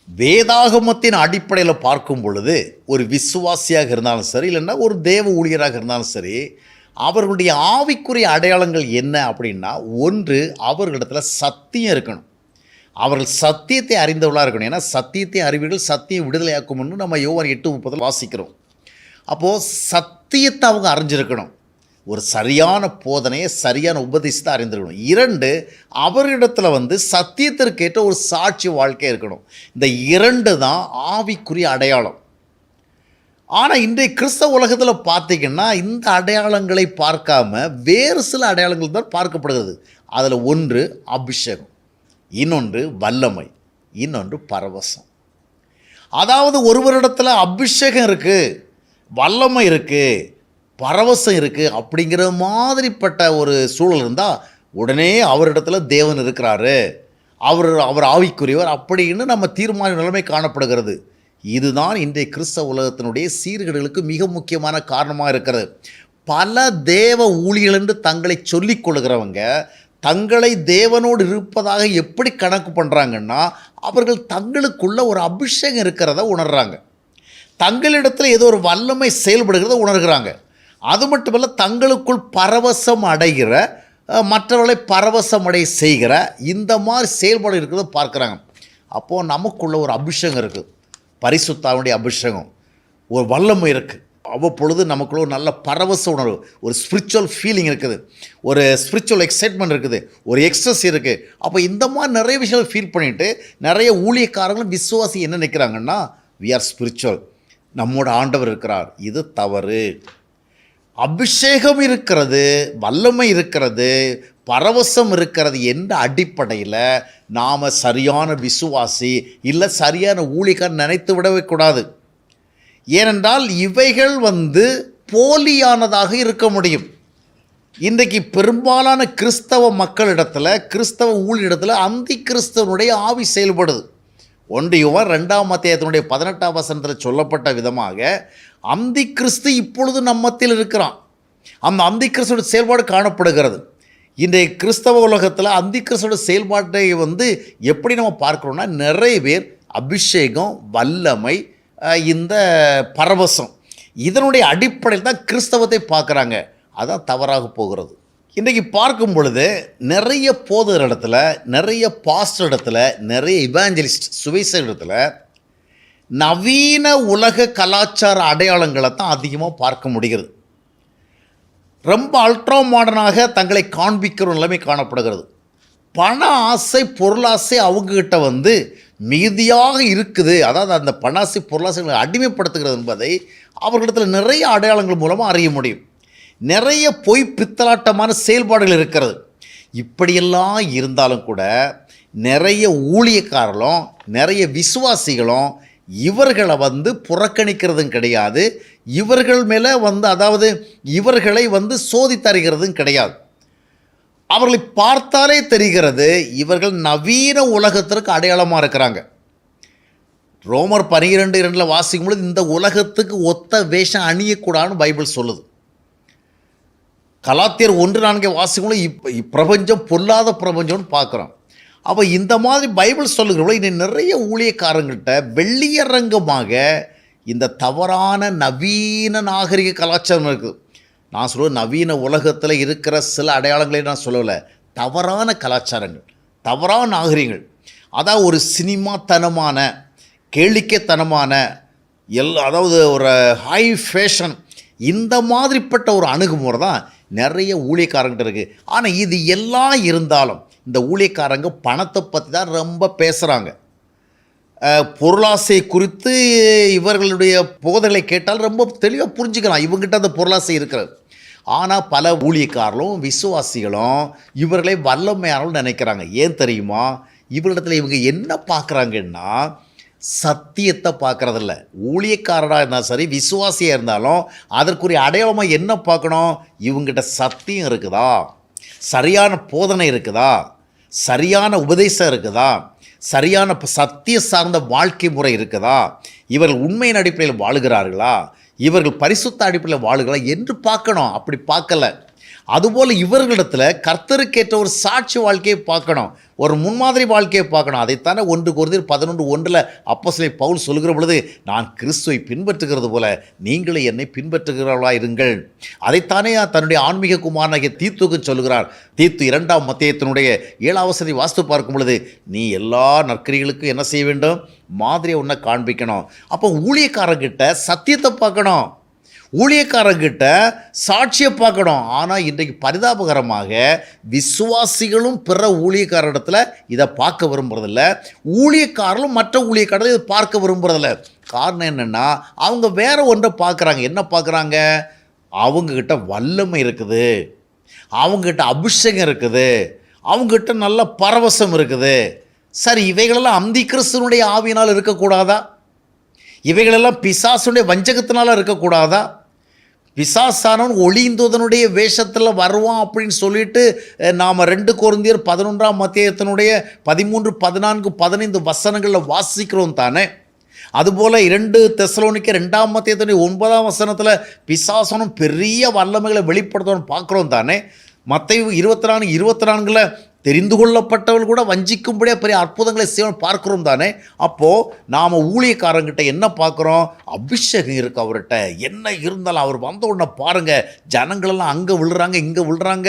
வேதாகமத்தின் அடிப்படையில் பார்க்கும் பொழுது ஒரு விசுவாசியாக இருந்தாலும் சரி, இல்லைன்னா ஒரு தேவ ஊழியராக இருந்தாலும் சரி, அவர்களுடைய ஆவிக்குரிய அடையாளங்கள் என்ன அப்படின்னா, ஒன்று அவர்களிடத்தில் சத்தியம் இருக்கணும். அவர்கள் சத்தியத்தை அறிந்தவர்களாக இருக்கணும். ஏன்னா சத்தியத்தை அறிவீர்கள், சத்தியம் விடுதலையாக்கும்னு நம்ம யோவான் 8:30 வாசிக்கிறோம். அப்போது சத்தியத்தை அவங்க அறிஞ்சிருக்கணும். ஒரு சரியான போதனையை, சரியான உபதேசத்தை அறிந்திருக்கணும். 2, அவர்களிடத்தில் சத்தியத்திற்கேற்ற ஒரு சாட்சி வாழ்க்கை இருக்கணும். இந்த 2 தான் ஆவிக்குரிய அடையாளம். ஆனால் இன்றைய கிறிஸ்தவ உலகத்தில் பார்த்திங்கன்னா இந்த அடையாளங்களை பார்க்காம வேறு சில அடையாளங்கள் தான் பார்க்கப்படுகிறது. அதில் ஒன்று அபிஷேகம், இன்னொன்று வல்லமை, இன்னொன்று பரவசம். அதாவது ஒருவரிடத்தில் அபிஷேகம் இருக்குது, வல்லமை இருக்குது, பரவசம் இருக்குது அப்படிங்கிற மாதிரிப்பட்ட ஒரு சூழல் இருந்தால் உடனே அவரிடத்தில் தேவன் இருக்கிறாரு, அவர் ஆவிக்குரியவர் அப்படின்னு நம்ம தீர்மானிக்கும் நிலைமை காணப்படுகிறது. இதுதான் இன்றைய கிறிஸ்தவ உலகத்தினுடைய சீர்கேடுகளுக்கு மிக முக்கியமான காரணமாக இருக்கிறது. பல தேவ ஊழியர்கள் என்று தங்களை சொல்லிக் கொள்கிறவங்க தங்களை தேவனோடு இருப்பதாக எப்படி கணக்கு பண்ணுறாங்கன்னா, அவர்கள் தங்களுக்குள்ள ஒரு அபிஷேகம் இருக்கிறத உணர்கிறாங்க, தங்களிடத்தில் ஏதோ ஒரு வல்லமை செயல்படுகிறத உணர்கிறாங்க. அது மட்டுமல்ல, தங்களுக்குள் பரவசம் அடைகிற, மற்றவர்களை பரவசமடைய செய்கிற இந்த மாதிரி செயல்பாடு இருக்கிறத பார்க்குறாங்க. அப்போது நமக்குள்ள ஒரு அபிஷேகம் இருக்குது, பரிசுத்தாவுடைய அபிஷேகம், ஒரு வல்லமை இருக்குது. அவ்வப்பொழுது நமக்குள்ள ஒரு நல்ல பரவச உணர்வு, ஒரு ஸ்பிரிச்சுவல் ஃபீலிங் இருக்குது, ஒரு ஸ்பிரிச்சுவல் எக்ஸைட்மெண்ட் இருக்குது, ஒரு எக்ஸ்ட்ரஸ் இருக்குது. அப்போ இந்த மாதிரி நிறைய விஷயங்கள் ஃபீல் பண்ணிவிட்டு நிறைய ஊழியக்காரங்களும் விசுவாசி என்ன நினைக்கிறாங்கன்னா, வி ஆர் ஸ்பிரிச்சுவல், நம்மோட ஆண்டவர் இருக்கிறார். இது தவறு. அபிஷேகம் இருக்கிறது, வல்லமை இருக்கிறது, பரவசம் இருக்கிறது என்ற அடிப்படையில் நாம் சரியான விசுவாசி இல்லை சரியான ஊழியக்காரன் நினைத்து விடவே கூடாது. ஏனென்றால் இவைகள் போலியானதாக இருக்க முடியும். இன்றைக்கு பெரும்பாலான கிறிஸ்தவ மக்களிடத்தில், கிறிஸ்தவ ஊழியரிடத்தில் அந்தி கிறிஸ்தவனுடைய ஆவி செயல்படுது. 1 யோவான் 2:18 சொல்லப்பட்ட விதமாக அந்தி கிறிஸ்து இப்பொழுது நம்மத்தில் இருக்கிறான். அந்த அந்தி கிறிஸ்துவோட செயல்பாடு காணப்படுகிறது. இன்றைய கிறிஸ்தவ உலகத்தில் அந்தி கிறிஸ்துவோட செயல்பாட்டை எப்படி நம்ம பார்க்குறோன்னா, நிறைய பேர் அபிஷேகம், வல்லமை, இந்த பரவசம் இதனுடைய அடிப்படையில் தான் கிறிஸ்தவத்தை பார்க்குறாங்க. அதான் தவறாக போகிறது. இன்றைக்கி பார்க்கும் பொழுது நிறைய போதகர் இடத்துல, நிறைய பாஸ்டர் இடத்துல, நிறைய இவாஞ்சலிஸ்ட் சுவிசேஷ இடத்துல நவீன உலக கலாச்சார அடையாளங்களை தான் அதிகமாக பார்க்க முடிகிறது. ரொம்ப அல்ட்ரா மாடர்னாக தங்களை காண்பிக்கிற நிலைமை காணப்படுகிறது. பண ஆசை, பொருளாசை அவங்கக்கிட்ட மிகுதியாக இருக்குது. அதாவது அந்த பணாசை, பொருளாசைகளை அடிமைப்படுத்துகிறது என்பதை அவர்களிடத்தில் நிறைய அடையாளங்கள் மூலமாக அறிய முடியும். நிறைய பொய் பித்தலாட்டமான செயல்பாடுகள் இருக்கிறது. இப்படியெல்லாம் இருந்தாலும் கூட நிறைய ஊழியக்காரர்களும் நிறைய விசுவாசிகளும் இவர்களை புறக்கணிக்கிறதும் கிடையாது, இவர்கள் மேலே அதாவது இவர்களை சோதித்தறிகிறதும் கிடையாது. அவர்களை பார்த்தாலே தெரிகிறது இவர்கள் நவீன உலகத்திற்கு அடையாளமாக இருக்கிறாங்க. ரோமர் 12:2 வாசிக்கும் பொழுது இந்த உலகத்துக்கு ஒத்த வேஷம் அணியக்கூடாதுன்னு பைபிள் சொல்லுது. கலாத்தியர் 1:4 வாசிக்கும் பொழுது பிரபஞ்சம் பொல்லாத பிரபஞ்சம்னு பார்க்குறோம். அப்போ இந்த மாதிரி பைபிள் சொல்லுகிறவங்கள இன்னும் நிறைய ஊழியக்காரங்கள்கிட்ட வெள்ளியரங்கமாக இந்த தவறான நவீன நாகரிக கலாச்சாரம் இருக்குது. நான் சொல்லுவேன், நவீன உலகத்தில் இருக்கிற சில அடையாளங்களை நான் சொல்லலை, தவறான கலாச்சாரங்கள், தவறான நாகரிகங்கள். அதாவது ஒரு சினிமாத்தனமான, கேளிக்கைத்தனமான, அதாவது ஒரு ஹை ஃபேஷன், இந்த மாதிரிப்பட்ட ஒரு அணுகுமுறை தான் நிறைய ஊழியக்காரங்கிட்ட இருக்குது. ஆனால் இது எல்லாம் இருந்தாலும் இந்த ஊழியக்காரங்க பணத்தை பற்றி தான் ரொம்ப பேசுகிறாங்க. பொருளாசை குறித்து இவர்களுடைய போதனை கேட்டால் ரொம்ப தெளிவாக புரிஞ்சுக்கலாம், இவங்ககிட்ட அந்த பொருளாசை இருக்கிறது. ஆனால் பல ஊழியக்காரர்களும் விசுவாசிகளும் இவர்களை வல்லமையானவர்கள் நினைக்கிறாங்க. ஏன் தெரியுமா? இவர்களிடத்தில் இவங்க என்ன பார்க்குறாங்கன்னா, சத்தியத்தை பார்க்குறதில்ல. ஊழியக்காரராக இருந்தாலும் சரி, விசுவாசியாக இருந்தாலும் அதற்குரிய அடையாளமாக என்ன பார்க்கணும்? இவங்ககிட்ட சத்தியம் இருக்குதா, சரியான போதனை இருக்குதா, சரியான உபதேசம் இருக்குதா, சரியான சத்திய சார்ந்த வாழ்க்கை முறை இருக்குதா, இவர்கள் உண்மையின் அடிப்படையில் வாழுகிறார்களா, இவர்கள் பரிசுத்த அடிப்படையில் வாழுகிறார்களா என்று பார்க்கணும். அப்படி பார்க்கல. அதுபோல் இவர்களிடத்தில் கர்த்தருக்கேற்ற ஒரு சாட்சி வாழ்க்கையை பார்க்கணும், ஒரு முன்மாதிரி வாழ்க்கையை பார்க்கணும். அதைத்தானே 1 Corinthians 11:1 அப்போஸ்தலன் பவுல் சொல்கிற பொழுது, நான் கிறிஸ்துவை பின்பற்றுகிறது போல நீங்களே என்னை பின்பற்றுகிறவர்களாக இருங்கள். அதைத்தானே தன்னுடைய ஆன்மீக குமாரனாகிய தீத்துக்கு சொல்கிறார். தீத்து 2ஆம் அத்தியாயத்தினுடைய 7ஆம் வசனத்தை வாசித்து பார்க்கும் பொழுது, நீ எல்லா நற்கிரிகளுக்கும் என்ன செய்ய வேண்டும், மாதிரியை ஒன்றை காண்பிக்கணும். அப்போ ஊழியக்காரர்கிட்ட சத்தியத்தை பார்க்கணும், ஊழியக்காரர்கிட்ட சாட்சியை பார்க்கணும். ஆனால் இன்றைக்கு பரிதாபகரமாக விசுவாசிகளும் பிற ஊழியக்காரரிடத்தில் இதை பார்க்க விரும்புறதில்ல, ஊழியக்காரர்களும் மற்ற ஊழியக்காரர்கள் இதை பார்க்க விரும்புறதில்ல. காரணம் என்னென்னா, அவங்க வேற ஒன்றை பார்க்குறாங்க. என்ன பார்க்குறாங்க? அவங்கக்கிட்ட வல்லமை இருக்குது, அவங்கக்கிட்ட அபிஷேகம் இருக்குது, அவங்கக்கிட்ட நல்ல பரவசம் இருக்குது. சரி, இவைகளெல்லாம் அந்தி கிறிஸ்துவனுடைய ஆவியினால் இருக்கக்கூடாதா? இவைகளெல்லாம் பிசாசுடைய வஞ்சகத்தினால இருக்கக்கூடாதா? பிசாசானவன் ஒளிந்ததனுடைய வேஷத்தில் வருவான் அப்படின்னு சொல்லிட்டு நாம் 2 Corinthians 11ஆம் அத்தியாயத்தினுடைய 13, 14, 15 வசனங்களில் வாசிக்கிறோம் தானே. அதுபோல் 2 தெசலோனிக்கர் 2ஆம் அத்தியாயத்தினுடைய 9ஆம் வசனத்தில் பிசாசனும் பெரிய வல்லமைகளை வெளிப்படுத்தணும்னு பார்க்குறோம் தானே. மத்தேயு 24:24 தெரிந்து கொள்ளப்பட்டவள் கூட வஞ்சிக்கும்படியாக பெரிய அற்புதங்களை செய்யணும் பார்க்குறோம் தானே. அப்போது நாம் ஊழியக்காரங்கிட்ட என்ன பார்க்குறோம்? அபிஷேகம் இருக்குது அவர்கிட்ட. என்ன இருந்தாலும் அவர் வந்த உடனே பாருங்கள், ஜனங்களெல்லாம் அங்கே விழுறாங்க, இங்கே விழுறாங்க,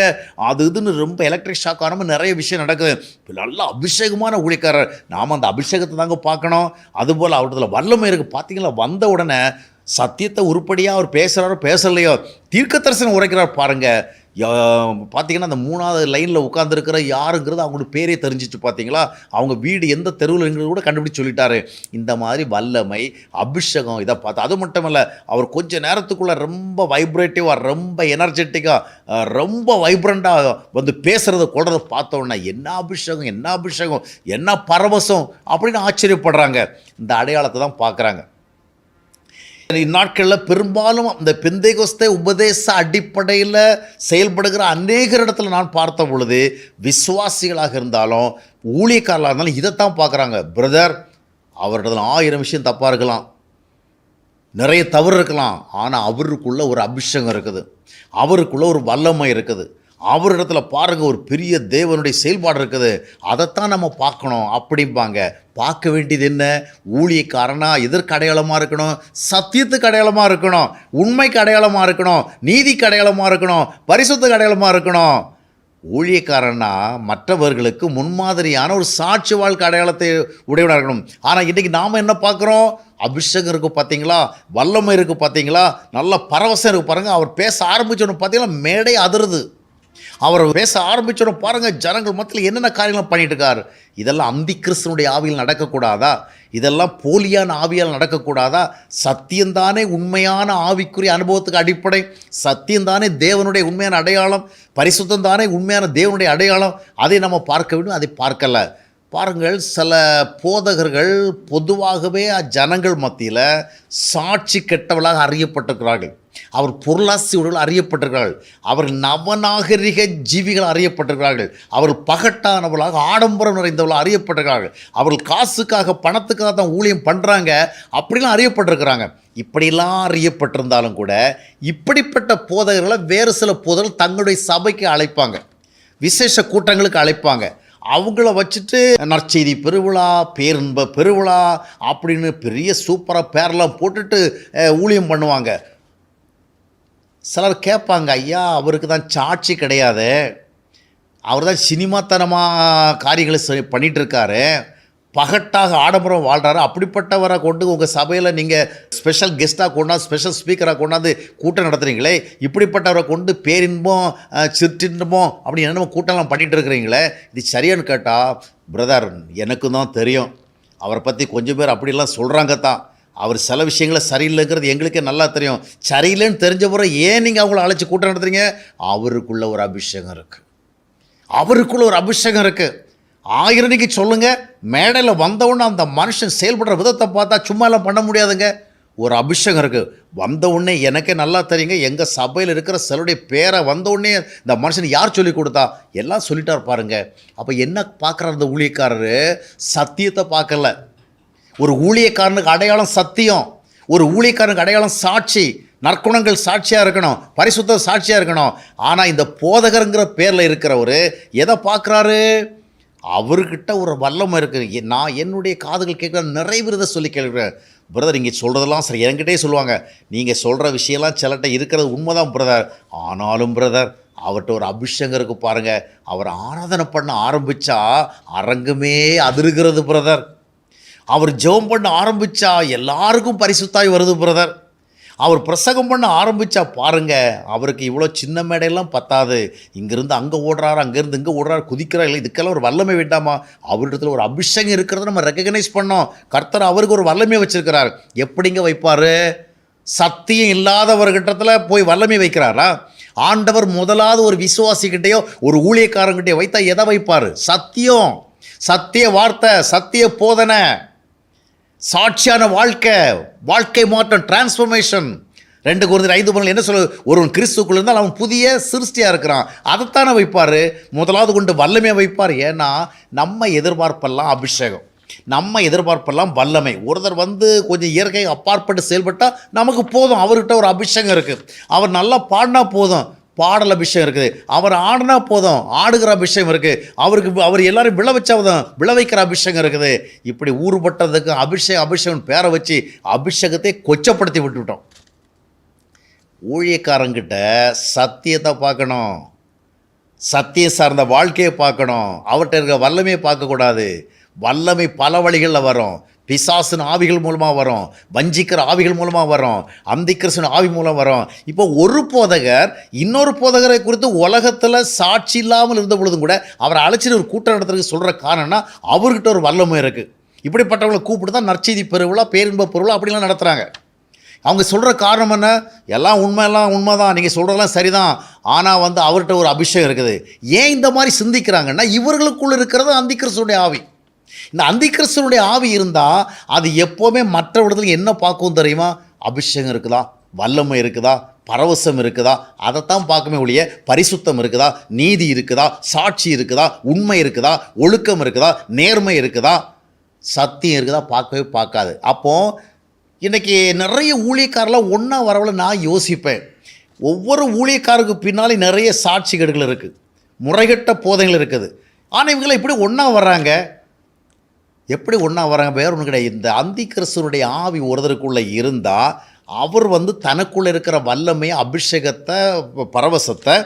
அது இதுன்னு ரொம்ப எலக்ட்ரிக் ஷாக் ஆகாமல் நிறைய விஷயம் நடக்குது. நல்ல அபிஷேகமான ஊழியக்காரர், நாம் அந்த அபிஷேகத்தை தாங்க பார்க்கணும். அதுபோல் அவர்கிட்ட வல்லமை இருக்குது. பார்த்தீங்களா, வந்த உடனே சத்தியத்தை உருப்படியாக அவர் பேசுகிறாரோ பேசலையோ, தீர்க்க தரிசனம் உரைக்கிறார் பாருங்கள். பார்த்தீங்கன்னா அந்த 3ஆவது லைனில் உட்காந்துருக்கிற யாருங்கிறது அவங்களோட பேரே தெரிஞ்சிச்சு. பார்த்தீங்களா, அவங்க வீடு எந்த தெருவில்ங்கிறது கூட கண்டுபிடிச்சி சொல்லிட்டாரு. இந்த மாதிரி வல்லமை, அபிஷேகம் இதை பார்த்து. அது மட்டும் இல்லை, அவர் கொஞ்சம் நேரத்துக்குள்ளே ரொம்ப வைப்ரேட்டிவாக, ரொம்ப எனர்ஜெட்டிக்காக, ரொம்ப வைப்ரண்ட்டாக வந்து பேசுகிறத கொள்றதை பார்த்தோன்னா, என்ன அபிஷேகம், என்ன அபிஷேகம், என்ன பரவசம் அப்படின்னு ஆச்சரியப்படுறாங்க. இந்த அடையாளத்தை தான் பார்க்குறாங்க. இந்நாட்களில் பெரும்பாலும் இந்த பெந்தேகோஸ்தே உபதேச அடிப்படையில் செயல்படுகிற அநேகர் இடத்துல நான் பார்த்த பொழுது, விசுவாசிகளாக இருந்தாலும் ஊழியக்காரர்களாக இருந்தாலும் இதைத்தான் பார்க்குறாங்க. பிரதர், அவரிடத்துல 1000 விஷயம் தப்பாக இருக்கலாம், நிறைய தவறு இருக்கலாம், ஆனால் அவருக்குள்ள ஒரு அபிஷேகம் இருக்குது, அவருக்குள்ள ஒரு வல்லமை இருக்குது, அவரிடத்துல பாருங்கள் ஒரு பெரிய தேவனுடைய செயல்பாடு இருக்குது, அதைத்தான் நம்ம பார்க்கணும் அப்படிம்பாங்க. பார்க்க வேண்டியது என்ன? ஊழியக்காரனா எதற்கு அடையாளமாக இருக்கணும்? சத்தியத்துக்கு அடையாளமாக இருக்கணும், உண்மைக்கு அடையாளமாக இருக்கணும், நீதிக்கு அடையாளமாக இருக்கணும், பரிசுத்துக்கு அடையாளமாக இருக்கணும். ஊழியக்காரனா மற்றவர்களுக்கு முன்மாதிரியான ஒரு சாட்சி வாழ்க்கை அடையாளத்தை உடையவனாக இருக்கணும். ஆனால் இன்றைக்கி நாம் என்ன பார்க்குறோம்? அபிஷேகம் இருக்குது பார்த்தீங்களா, வல்லமை இருக்குது பார்த்தீங்களா, நல்ல பரவசம் இருக்குது பாருங்கள். அவர் பேச ஆரம்பிச்சோன்னு பார்த்தீங்கன்னா மேடை அதிருது. அவர் பேச ஆரம்பிச்சோன்னு பாருங்கள், ஜனங்கள் மத்தியில் என்னென்ன காரியங்கள் பண்ணிட்டு இருக்கார். இதெல்லாம் அந்தி கிறிஸ்துவனுடைய ஆவியில் நடக்கக்கூடாதா? இதெல்லாம் போலியான ஆவியால் நடக்கக்கூடாதா? சத்தியந்தானே உண்மையான ஆவிக்குரிய அனுபவத்துக்கு அடிப்படை, சத்தியந்தானே தேவனுடைய உண்மையான அடையாளம், பரிசுத்தம் தானே உண்மையான தேவனுடைய அடையாளம். அதை நம்ம பார்க்க வேண்டும், அதை பார்க்கலை. பாருங்கள், சில போதகர்கள் பொதுவாகவே ஜனங்கள் மத்தியில் சாட்சி கெட்டவளாக அறியப்பட்டிருக்கிறார்கள். அவர் பொருளாசியுடன் அறியப்பட்டிருக்கிறார்கள். அவர்கள் நவநாகரிக ஜீவிகள் அறியப்பட்டிருக்கிறார்கள். அவர்கள் பகட்டானவர்களாக ஆடம்பரம் நிறைந்தவர்களாக அறியப்பட்டிருக்கிறார்கள். அவர்கள் காசுக்காக பணத்துக்காக தான் ஊழியம் பண்ணுறாங்க அப்படிலாம் அறியப்பட்டிருக்கிறாங்க. இப்படிலாம் அறியப்பட்டிருந்தாலும் கூட இப்படிப்பட்ட போதகர்களை வேறு சில போதகர்கள் தங்களுடைய சபைக்கு அழைப்பாங்க, விசேஷ கூட்டங்களுக்கு அழைப்பாங்க. அவங்கள வச்சுட்டு நற்செய்தி பெருவிழா, பேரின்ப பெருவிழா அப்படின்னு பெரிய சூப்பராக பேரெல்லாம் போட்டுட்டு ஊழியம் பண்ணுவாங்க. சிலர் கேட்பாங்க, ஐயா அவருக்கு தான் சாட்சி கிடையாது, அவர் தான் சினிமாத்தனமாக காரியங்களை பண்ணிகிட்ருக்காரு, பகட்டாக ஆடம்பரம் வாழ்கிறாரு, அப்படிப்பட்டவரை கொண்டு உங்கள் சபையில் நீங்கள் ஸ்பெஷல் கெஸ்ட்டாக கொண்டாந்து, ஸ்பெஷல் ஸ்பீக்கராக கொண்டாந்து கூட்டம் நடத்துகிறீங்களே, இப்படிப்பட்டவரை கொண்டு பேரின்பம் சிற்றின்பம் அப்படி என்னென்ன கூட்டம்லாம் பண்ணிகிட்டு இருக்கிறீங்களே, இது சரியானு கேட்டால், பிரதர் எனக்கு தான் தெரியும், அவரை பற்றி கொஞ்சம் பேர் அப்படிலாம் சொல்கிறாங்க தான், அவர் சில விஷயங்களை சரியில்லைங்கிறது எங்களுக்கே நல்லா தெரியும். சரியில்லைன்னு தெரிஞ்ச பிறகு ஏன் நீங்கள் அவங்கள அழைச்சி கூட்டம் நடத்துறீங்க? அவருக்குள்ள ஒரு அபிஷேகம் இருக்குது, அவருக்குள்ள ஒரு அபிஷேகம் இருக்குது. 1000 நீங்கள் சொல்லுங்கள், மேடையில் வந்தவுடனே அந்த மனுஷன் செயல்படுற விதத்தை பார்த்தா சும்மாலாம் பண்ண முடியாதுங்க. ஒரு அபிஷேகம் இருக்குது. வந்தவுடனே எனக்கே நல்லா தெரியுங்க, எங்கள் சபையில் இருக்கிற சிலருடைய பேரை வந்தவுடனே இந்த மனுஷன் யார் சொல்லி கொடுத்தா எல்லாம் சொல்லிட்டார் பாருங்க. அப்போ என்ன பார்க்குறார் அந்த ஊழியக்காரரு? சத்தியத்தை பார்க்கல. ஒரு ஊழியக்காரனுக்கு அடையாளம் சத்தியம், ஒரு ஊழியக்காரனுக்கு அடையாளம் சாட்சி. நற்குணங்கள் சாட்சியாக இருக்கணும், பரிசுத்த சாட்சியாக இருக்கணும். ஆனால் இந்த போதகருங்கிற பேரில் இருக்கிறவர் எதை பார்க்குறாரு? அவர்கிட்ட ஒரு வல்லமை இருக்குது. நான் என்னுடைய காதுகள் கேட்குற நிறைய விரத சொல்லி கேட்குறேன், பிரதர் இங்கே சொல்கிறதெல்லாம் சரி. என்கிட்டே சொல்லுவாங்க, நீங்கள் சொல்கிற விஷயம்லாம் சிலட்ட இருக்கிறது உண்மைதான் பிரதர், ஆனாலும் பிரதர் அவர்கிட்ட ஒரு அபிஷேகம் இருக்குது பாருங்கள், அவர் ஆராதனை பண்ண ஆரம்பித்தா அரங்கமே அதிருகிறது பிரதர். அவர் ஜெபம் பண்ண ஆரம்பித்தா எல்லாருக்கும் பரிசுத்தாய் வருது பிரதர். அவர் பிரசங்கம் பண்ண ஆரம்பித்தா பாருங்கள், அவருக்கு இவ்வளோ சின்ன மேடையெல்லாம் பத்தாது, இங்கேருந்து அங்கே ஓடுறாரு, அங்கேருந்து இங்கே ஓடுறாரு, குதிக்கிறார். இல்லை, இதுக்கெல்லாம் ஒரு வல்லமை வேண்டாமா? அவரிடத்துல ஒரு அபிஷேகம் இருக்கிறத நம்ம ரெக்கக்னைஸ் பண்ணோம். கர்த்தர் அவருக்கு ஒரு வல்லமை வச்சுருக்கிறார். எப்படிங்க வைப்பார்? சத்தியம் இல்லாதவர்கிட்டத்தில் போய் வல்லமை வைக்கிறாரா? ஆண்டவர் முதலாவது ஒரு விசுவாசிக்கிட்டேயோ ஒரு ஊழியக்காரங்கிட்டேயோ வைத்தா எதை வைப்பார்? சத்தியம், சத்திய வார்த்தை, சத்திய போதனை, சாட்சியான வாழ்க்கை மாற்றம், டிரான்ஸ்ஃபர்மேஷன். 2 கொரிந்தியர் 5:12 என்ன சொல்ல? ஒருவன் கிறிஸ்துக்குள்ள இருந்தால் அவன் புதிய சிருஷ்டியாக இருக்கிறான். அதைத்தானே வைப்பார். முதலாவது கொண்டு வல்லமையை வைப்பார். ஏன்னா நம்ம எதிர்பார்ப்பெல்லாம் அபிஷேகம், நம்ம எதிர்பார்ப்பெல்லாம் வல்லமை. ஒருத்தர் கொஞ்சம் இயற்கை அப்பாற்பட்டு செயல்பட்டால் நமக்கு போதும். அவர்கிட்ட ஒரு அபிஷேகம் இருக்குது. அவர் நல்லா பாடினா போதும், பாடல் அபிஷேகம் இருக்குது. அவர் ஆடினா போதும், ஆடுகிற அபிஷேகம் இருக்குது. அவர் எல்லாரும் விளைவிக்கிற அபிஷேகம் இருக்குது. இப்படி ஊறுபட்டதுக்கு அபிஷேகம் பேரை வச்சு அபிஷேகத்தை கொச்சப்படுத்தி விட்டுவிட்டோம். ஊழியக்காரங்கிட்ட சத்தியத்தை பார்க்கணும், சத்தியம் சார்ந்த வாழ்க்கையை பார்க்கணும். அவர்கிட்ட இருக்கிற வல்லமையை பார்க்கக்கூடாது. வல்லமை பல வழிகளில் வரும். பிசாசின் ஆவிகள் மூலமாக வரும், வஞ்சிக்கிற ஆவிகள் மூலமாக வரும், அந்திகிறிஸ்துவின் ஆவி மூலம் வரும். இப்போ ஒரு போதகர் இன்னொரு போதகரை குறித்து உலகத்தில் சாட்சி இல்லாமல் இருந்த பொழுதும் கூட அவரை அழைச்சிட்டு ஒரு கூட்டம் நடத்துறதுக்கு சொல்கிற காரணம்னா அவர்கிட்ட ஒரு வல்லமை இருக்குது. இப்படிப்பட்டவங்களை கூப்பிட்டு தான் நற்செய்தி பெருவிழா, பேரின்ப பெருவிழா அப்படிலாம் நடத்துகிறாங்க. அவங்க சொல்கிற காரணம் என்ன? எல்லாம் உண்மை தான், நீங்கள் சொல்கிறதெல்லாம் சரிதான், ஆனால் அவர்கிட்ட ஒரு அபிஷேகம் இருக்குது. ஏன் இந்த மாதிரி சிந்திக்கிறாங்கன்னா இவர்களுக்குள்ள இருக்கிறது அந்திகிறிஸ்துவினுடைய ஆவி. இந்த அந்திகிறிஸ்துவினுடைய ஆவி இருந்தால் அது எப்போவுமே மற்ற இடத்துல என்ன பார்க்கும் தெரியுமா? அபிஷேகம் இருக்குதா, வல்லமை இருக்குதா, பரவசம் இருக்குதா, அதைத்தான் பார்க்குமே ஒழிய பரிசுத்தம் இருக்குதா, நீதி இருக்குதா, சாட்சி இருக்குதா, உண்மை இருக்குதா, ஒழுக்கம் இருக்குதா, நேர்மை இருக்குதா, சத்தியம் இருக்குதா பார்க்கவே பார்க்காது. அப்போது இன்றைக்கி நிறைய ஊழியக்காரெலாம் ஒன்றா வரவில் நான் யோசிப்பேன், ஒவ்வொரு ஊழியக்காருக்கு பின்னாலே நிறைய சாட்சிகேடுகள் இருக்குது, முறைகட்ட போதைகள் இருக்குது. ஆனால் இவங்களை இப்படி ஒன்றா வர்றாங்க. எப்படி ஒன்றா வராங்க? வேறு ஒன்று கிடையாது. இந்த அந்திகிறிஸ்துவினுடைய ஆவி ஒருத்தருக்குள்ளே இருந்தால் அவர் தனக்குள்ளே இருக்கிற வல்லமை, அபிஷேகத்தை, பரவசத்தை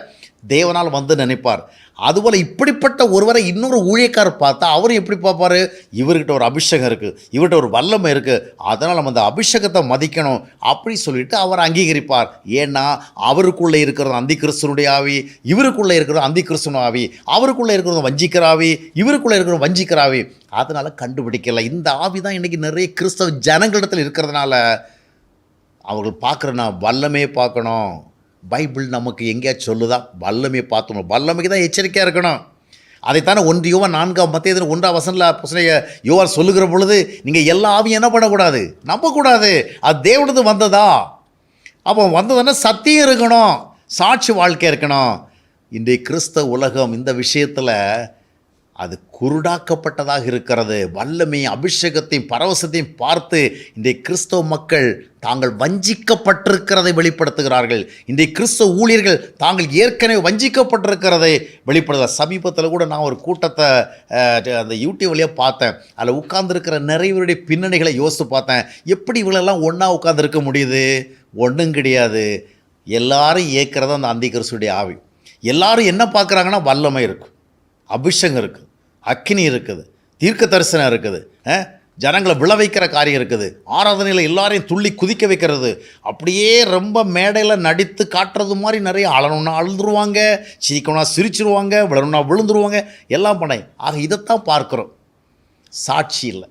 தேவனால் நினைப்பார். அதுபோல் இப்படிப்பட்ட ஒருவரை இன்னொரு ஊழியக்காரர் பார்த்தா அவர் எப்படி பார்ப்பார்? இவர்கிட்ட ஒரு அபிஷேகம் இருக்குது, இவர்கிட்ட ஒரு வல்லமை இருக்குது, அதனால் நம்ம அந்த அபிஷேகத்தை மதிக்கணும் அப்படி சொல்லிட்டு அவர் அங்கீகரிப்பார். ஏன்னா அவருக்குள்ளே இருக்கிறது அந்திகிறிஸ்துவினுடைய ஆவி, இவருக்குள்ளே இருக்கிறது அந்திகிறிஸ்துவின் ஆவி, அவருக்குள்ளே இருக்கிறது வஞ்சிக்கிற ஆவி, இவருக்குள்ளே இருக்கிறது வஞ்சிக்கிற ஆவி. அதனால் கண்டுபிடிக்கல. இந்த ஆவி தான் இன்றைக்கி நிறைய கிறிஸ்தவ ஜனங்களிடத்தில் இருக்கிறதுனால அவர்கள் பார்க்குறேன்னா வல்லமே பார்க்கணும். பைபிள் நமக்கு எங்கேயாச்சும் சொல்லுதா? வல்லமையை பார்த்தோம், வல்லமைக்கு தான் எச்சரிக்கையாக இருக்கணும். அதைத்தானே 1 யோவான் 4:1 யோவான் சொல்லுகிற பொழுது நீங்கள் எல்லா ஆவியும் என்ன பண்ணக்கூடாது? நம்பக்கூடாது. அது தேவனது வந்ததா? அப்போ வந்ததுன்னா சத்தியம் இருக்கணும், சாட்சி வாழ்க்கை இருக்கணும். இன்றைய கிறிஸ்தவ உலகம் இந்த விஷயத்தில் அது குருடாக்கப்பட்டதாக இருக்கிறது. வல்லமையும் அபிஷேகத்தையும் பரவசத்தையும் பார்த்து இன்றைய கிறிஸ்தவ மக்கள் தாங்கள் வஞ்சிக்கப்பட்டிருக்கிறதை வெளிப்படுத்துகிறார்கள். இன்றைய கிறிஸ்தவ ஊழியர்கள் தாங்கள் ஏற்கனவே வஞ்சிக்கப்பட்டிருக்கிறதை வெளிப்படுத்த. சமீபத்தில் கூட நான் ஒரு கூட்டத்தை அந்த யூடியூப் வழியாக பார்த்தேன். அதில் உட்கார்ந்துருக்கிற நிறைய பின்னணிகளை யோசித்து பார்த்தேன். எப்படி இவங்களெல்லாம் ஒன்றா உட்கார்ந்துருக்க முடியுது? ஒன்றும் கிடையாது. எல்லாரும் ஏற்கிறது அந்த அந்திகிறிஸ்துவினுடைய ஆவி. எல்லாரும் என்ன பார்க்குறாங்கன்னா வல்லமை இருக்குது, அபிஷேகம் இருக்குது, அக்கினி இருக்குது, தீர்க்க தரிசனம் இருக்குது, ஜனங்களை விளைவிக்கிற காரியம் இருக்குது, ஆராதனையில் எல்லாரையும் துள்ளி குதிக்க வைக்கிறது, அப்படியே ரொம்ப மேடையில் நடித்து காட்டுறது மாதிரி நிறைய அழணுன்னா அழுதுருவாங்க, சிரிக்கணும்னா சிரிச்சிருவாங்க, விழணும்னா விழுந்துருவாங்க, எல்லாம் பண்ண. ஆக இதைத்தான் பார்க்குறோம். சாட்சி இல்லை,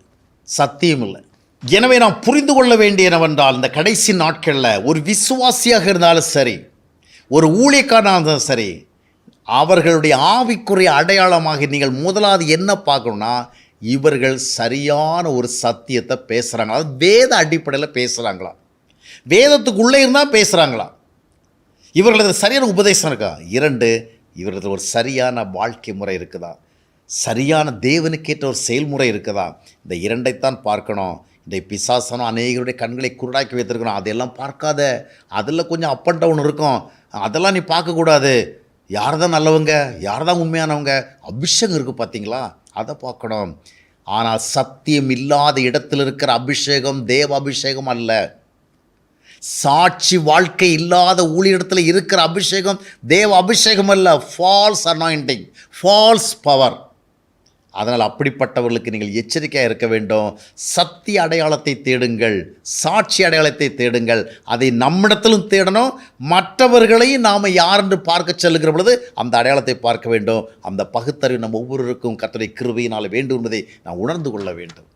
சத்தியம் இல்லை. எனவே நாம் புரிந்து கொள்ள வேண்டிய என்னவென்றால் இந்த கடைசி நாட்களில் ஒரு விசுவாசியாக இருந்தாலும் சரி, ஒரு ஊழியக்காரனாக இருந்தாலும் சரி, அவர்களுடைய ஆவிக்குரிய அடையாளமாக நீங்கள் முதலாவது என்ன பார்க்கணுன்னா, இவர்கள் சரியான ஒரு சத்தியத்தை பேசுகிறாங்களா, அது வேத அடிப்படையில் பேசுகிறாங்களா, வேதத்துக்குள்ளே இருந்தால் பேசுகிறாங்களா, இவர்களது சரியான உபதேசம் இருக்கா, 2 இவர்களது ஒரு சரியான வாழ்க்கை முறை இருக்குதா, சரியான தேவனுக்கேற்ற ஒரு செயல்முறை இருக்குதா, இந்த 2ஐத்தான் பார்க்கணும். இந்த பிசாசனம் அநேகருடைய கண்களை குருடாக்கி வைத்திருக்கிறோம். அதெல்லாம் பார்க்காத, அதில் கொஞ்சம் அப் அண்ட் டவுன் இருக்கும், அதெல்லாம் நீ பார்க்கக்கூடாது. யார் தான் நல்லவங்க, யார் தான் உண்மையானவங்க, அபிஷேகம் இருக்குது பார்த்தீங்களா, அதை பார்க்கணும். ஆனால் சத்தியம் இல்லாத இடத்தில் இருக்கிற அபிஷேகம் தேவ அபிஷேகம் அல்ல. சாட்சி வாழ்க்கை இல்லாத ஊழியத்தில் இருக்கிற அபிஷேகம் தேவ அபிஷேகம் அல்ல. False anointing, false power. அதனால் அப்படிப்பட்டவர்களுக்கு நீங்கள் எச்சரிக்கையாக இருக்க வேண்டும். சத்திய அடையாளத்தை தேடுங்கள், சாட்சி அடையாளத்தை தேடுங்கள். அதை நம்மிடத்திலும் தேடணும், மற்றவர்களையும் நாம் யார் என்று பார்க்க செல்லுகிற பொழுது அந்த அடையாளத்தை பார்க்க வேண்டும். அந்த பகுத்தறிவு நம்ம ஒவ்வொருவருக்கும் கர்த்தருடைய கிருபையினால் வேண்டும் என்பதை நாம் உணர்ந்து கொள்ள வேண்டும்.